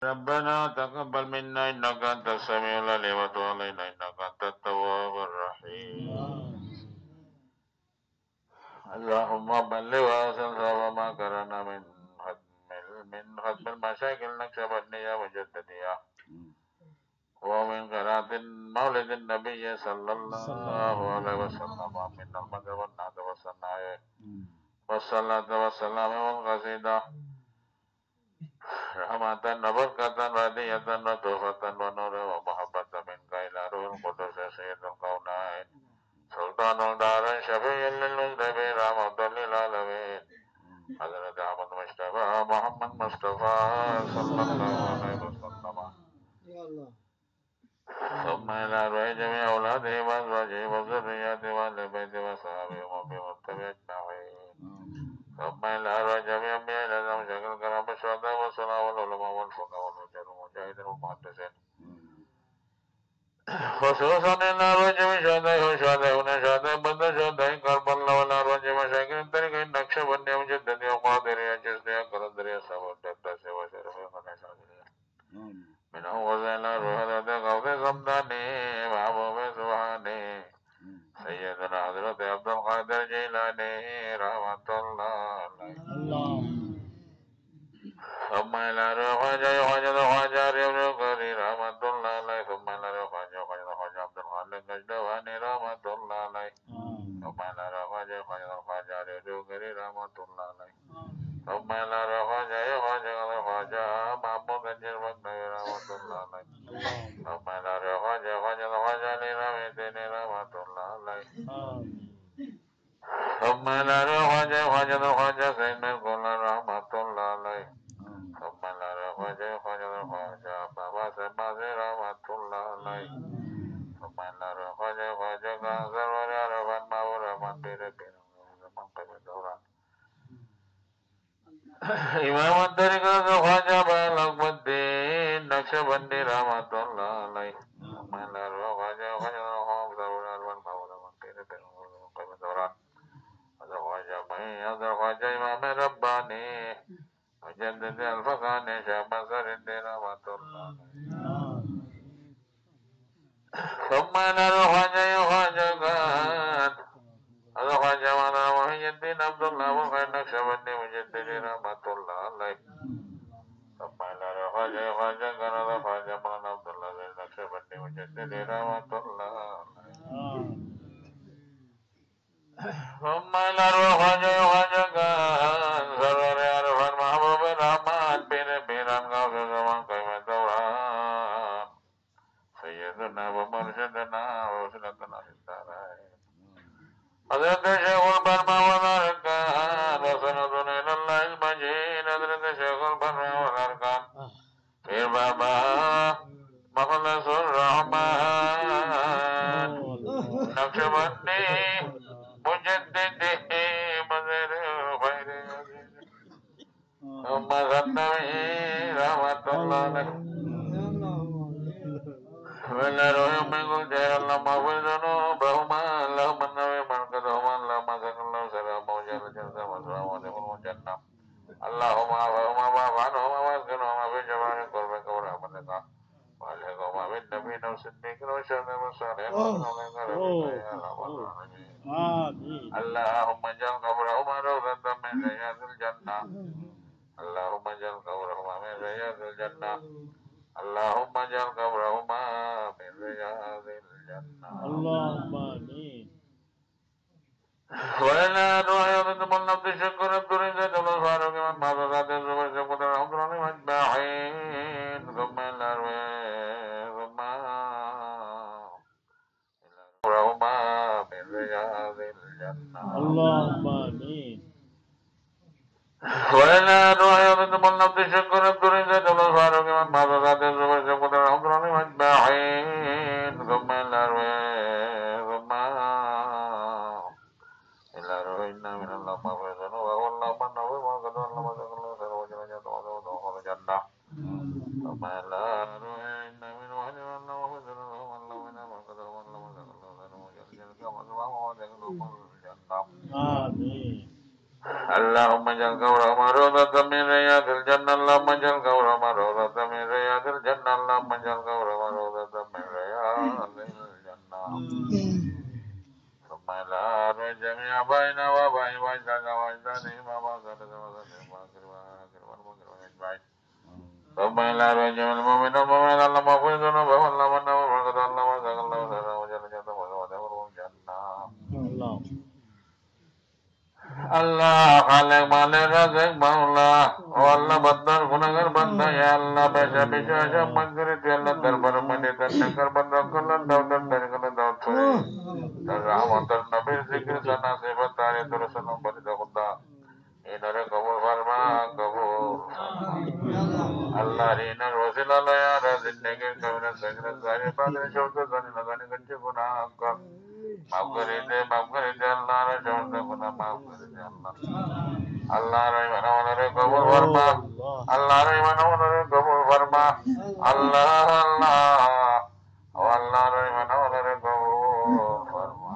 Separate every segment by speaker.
Speaker 1: ربنا تقبل منا إنك أنت السميع العليم وتب علينا إنك أنت التواب الرحيم. اللهم بلغ وأسل ما قرنا من ختم المشاكل نكشف النية وجددية ومن قراءة مولد النبي صلى الله عليه وسلم من المدى والنعد والصناعي والصلاة والسلام والقصيدة رحمة وبركة ودية وتوفة ونور ومحبة منك إلى روح القدس سيد الكونين سلطان الدارين شفيع للمذنبين رحمة للعالمين حضرة أحمد مصطفى محمد مصطفى صلى الله عليه وسلم ثم إلى روح جميع أولاده وأزواجه وذرياته وأهل بيته وصحبه ومن والتبع أجمعين ثم إلى روح جميع أنبياء الأعظم شكل الكرام الشهداء والصلاة والعلماء والفقهاء والمجاهدين والمجاهدين والمحدثين خصوصا إلى روح جميع شهداء وشهداء هنا شهداء بدر شهداء كربلاء وإلى روح جميع مشايخ الطريق النقشبندي ومجددي وقادري جسدي قلندري صبر دبدسي وشرفي ونشاذري من أول إلى روح حضرة غوث صمداني محبوب سبحاني سيدنا حضرة عبد القادر جيلاني رحمة الله عليه ثم إلى روح خواجة خواجة ريم قري رحمة الله عليه ثم إلى روح خواجة عبد الخالق الجواني رحمة الله عليه ثم إلى روح خواجة ريم قري رحمة الله عليه ثم إلى روح خواجة محمود الجيل بكري رحمة الله عليه ثم إلى روح خواجة لرحمة رحمة الله عليه ثم إلى روح خواجة سيد من كل رحمة الله عليه ثم إلى روح خواجة بابا سباسي رحمة الله عليه ثم إلى روح خواجة كانسر وريارفان مابو رحمة بيربين من قبل دوران إمام الطريقة خواجة بالغ الدين نقشبندي رحمة الله عليه ثم إلى روح خواجة وريارفان مابو رحمة بيربين من قبل دوران خواجة إمام رباني وجدد الفقاني شاب سر الدين رحمة الله ثم إلى خواجة كان هذا خواجة وانا محي الدين عبد الله وخير نقشبندي مجدد رحمة الله عليه ثم إلى خواجة كان هذا خواجة مولانا عبد الله نقشبندي مجدد رحمة الله عليه ثم إلى خواجة كان سرور عرفان محبوب الرحمن بيران غوث زمان قيم الدوران سيدنا ومرشدنا ووسيلتنا في الدارين حضرة شيخ البرمى والأركان وسندنا إلى الله المجيد حضرة شيخ البرمى والأركان في بابا مخلص الرحمن نقشبندي مجدده مزيد خير ثم ختمه رحمة الله عليه ولا روح من كل جهل اللهم اغفر ذنوبهما اللهم نوي مرقدهما اللهم سكن الله سلام وجل جنة وسلام عليهم الجنة اللهم اغفرهما واعف عنهما واسكنهما في جبال قربك ورحمتك والحقهما بالنبيين والصديقين والشهداء والصالحين اللهم اجعل قبرهما روضة من رياض الجنة اللهم اجعل قبرهما من رياض الجنة اللهم اجعل قبرهما من رياض الجنة
Speaker 2: اللهم آمين.
Speaker 1: وإلى دعاء يضم النبض شكر الدرين زيد الله فاروق من بعض ذات الزبر شكر الحمد لله أجمعين ثم إلى ثم قبرهما من رياض الجنة
Speaker 2: اللهم آمين.
Speaker 1: وإلى دعاء يضم النبض شكر الدرين زيد الله فاروق من بعض ذات الزبر شكر الحمد لله أجمعين ثم إلى ثم إلا روحنا من الله ما فيزن وهو الله من نوي ما قد الله ما ذكر الله سر وجل جل وعلا الجنة ثم إلا روحنا من وحي الله ما فيزن وهو الله من ما قد الله ما ذكر الله سر وجل جل وعلا الجنة
Speaker 2: آمين.
Speaker 1: اللهم اجعل قبرهما روضة من رياض الجنة اللهم اجعل قبرهما روضة من riyadil jannah Allah menjalga rawdatan min riyadil jannah Sumala rajamia baina wa baina wa jaga wa jani ma ba ga da wa ga ma kirwan baik Sumala rajamil mu'minu mu'min Allah ma fi dunu ba Allah wa nama wa qad Allah wa jaga Allah wa jalla jalla wa jannah
Speaker 2: Allah.
Speaker 1: Allah khalik malik razik maula Allah bandar gunagar banda ya Allah besha besha aja mangkiri tu Allah darbar mandi dan nangkar bandar kalan daud dan dari kalan daud puri dan rahmat dan nabi zikir sana sifat tari terus salam bani dakuda inare kabul farma kabul Allah rinar wasilah ya razin negir kawina sagir sari padri syurga zani nagani ganci guna akar maaf kari de Allah ra syurga guna maaf kari de Allah Allah rai mana mana re kabul farma Allah rai mana mana re kabul farma Allah Allah rai mana mana re kabul farma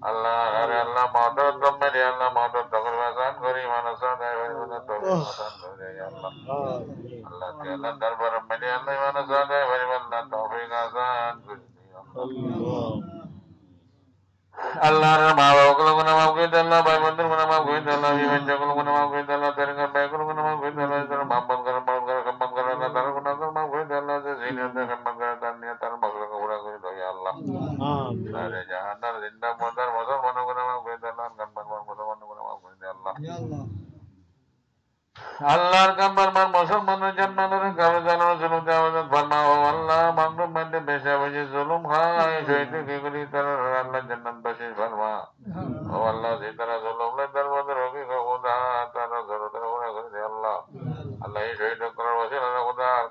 Speaker 1: Allah rai Allah maudud kammeri Allah maudud takul wasan kari mana sadai mana tawfiq wasan kari ya Allah Allah ke Allah darbar meri Allah mana sadai mana tawfiq wasan kari ya Allah Allah rahmah kalau guna maaf kita Allah baik betul guna maaf kita Allah biman kalau guna maaf kita Allah terangkan baik kalau guna maaf kita Allah terang mampan kembang Allah terang guna maaf kita Allah sesini ada kembang tanya terang makhluk keburan kita ya Allah ada jahan dar dinda modar modal mana guna maaf kita Allah kembang modal mana guna maaf kita Allah Allah gambar man musulman jangan orang kafir jangan zulum jawab farma Allah maklum mende besa wajib zulum hai syaitu kikuli tar Allah jangan basis farma Allah zikra zulum le dar wadar hogi khuda tar zulum tar hogi Allah Allah syaitu kar wasil Allah khuda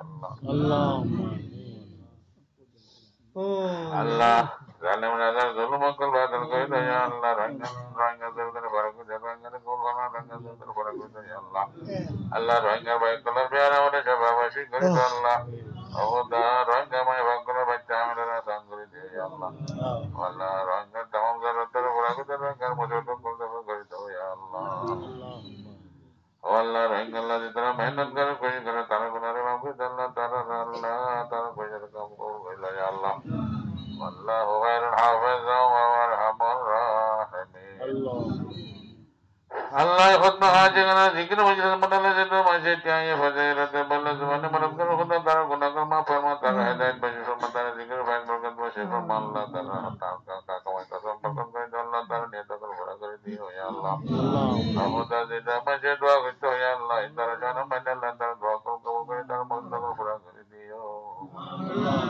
Speaker 1: Allah Allah zalim nazar zulum akal badal koi do ya Allah ranga zul baraku ranga kul bana ranga zul baraku do ya Allah Allah ranga baik kalar pyara wala shabashi kari do Allah Ahoda ranga mai bakra baccha mera sang kari de ya Allah wala ranga tamam zaratar baraku do ranga mujud kul do kari do ya Allah Allah ranga Allah jitna mehnat kar koi kar tara gunare maaf Allah tara koi jar kam ko ya Allah Wallahu khairul hafiza wa arhamur rahimin Allah khudna hajana zikr majlis madal jadu masjid ya fazilat balaz wa manam kar khudna tar gunakan ma farma tar hidayat bajis madal zikr fail berkat wa syifar Allah tar ka kawai kasam berkat ka Allah tar niat kar bada kar diyo ya Allah Abu zida masjid wa gitu ya Allah indara jana madal tar dua kau kar tar madal kar bada kar diyo Allah